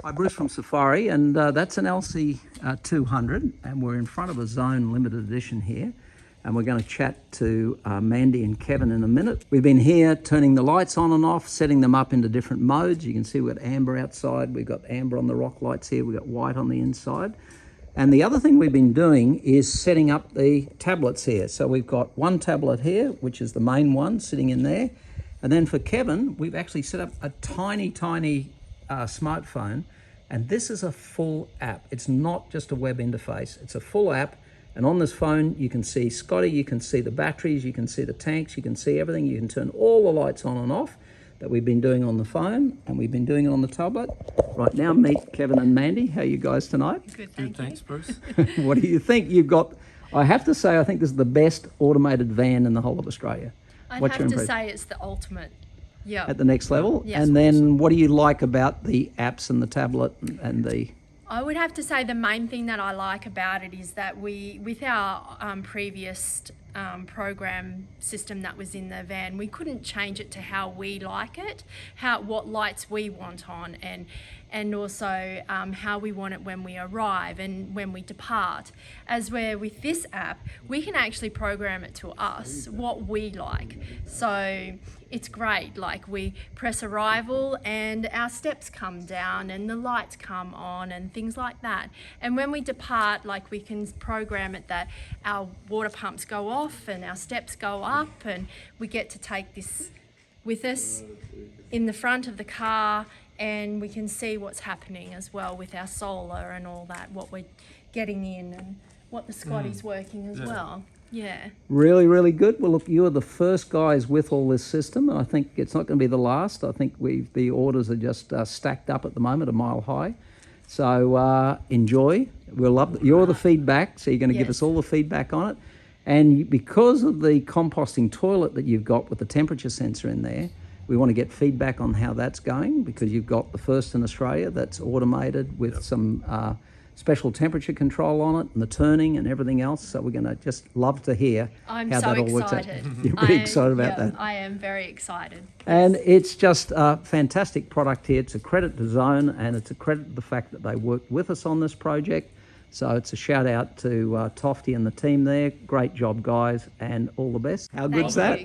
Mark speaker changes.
Speaker 1: Hi, Bruce from Safari, and that's an LC 200, and we're in front of a Zone limited edition here, and we're going to chat to Mandy and Kevin in a minute. We've been here turning the lights on and off, setting them up into different modes. You can see we've got amber outside, we've got amber on the rock lights here, we've got white on the inside. And the other thing we've been doing is setting up the tablets here. So we've got one tablet here, which is the main one sitting in there. And then for Kevin, we've actually set up a tiny smartphone, and this is a full app. It's not just a web interface, it's a full app. And on this phone, you can see Scotty, you can see the batteries, you can see the tanks, you can see everything. You can turn all the lights on and off that we've been doing on the phone, and we've been doing it on the tablet. Right now, meet Kevin and Mandy. How are you guys tonight?
Speaker 2: Good, thank you.
Speaker 3: Thanks, Bruce.
Speaker 1: What do you think? You've got, I have to say, I think this is the best automated van in the whole of Australia.
Speaker 2: I'd
Speaker 1: What's your
Speaker 2: have to
Speaker 1: impression?
Speaker 2: say it's the ultimate. Yeah.
Speaker 1: At the next level?
Speaker 2: Yes,
Speaker 1: and then what do you like about the apps and the tablet and the...
Speaker 2: I would have to say the main thing that I like about it is that we, with our previous program system that was in the van, we couldn't change it to how we like it, what lights we want on, and also how we want it when we arrive and when we depart. As where with this app, we can actually program it to us, what we like. So it's great, like we press arrival and our steps come down and the lights come on and things like that. And when we depart, like we can program it that our water pumps go off and our steps go up, and we get to take this with us in the front of the car, and we can see what's happening as well with our solar and all that, what we're getting in and what the Scotty's working as well. Yeah.
Speaker 1: Really, really good. Well, look, you are the first guys with all this system, and I think it's not going to be the last. I think the orders are just stacked up at the moment, a mile high. So enjoy. We'll love you're the feedback, so you're going to give us all the feedback on it. And because of the composting toilet that you've got with the temperature sensor in there, we want to get feedback on how that's going, because you've got the first in Australia that's automated with some special temperature control on it and the turning and everything else. So we're going to just love to hear how that all works out. You're pretty excited about that.
Speaker 2: I am very excited.
Speaker 1: And it's just a fantastic product here. It's a credit to Zone, and it's a credit to the fact that they worked with us on this project. So it's a shout out to Tofty and the team there. Great job, guys, and all the best. How good's that?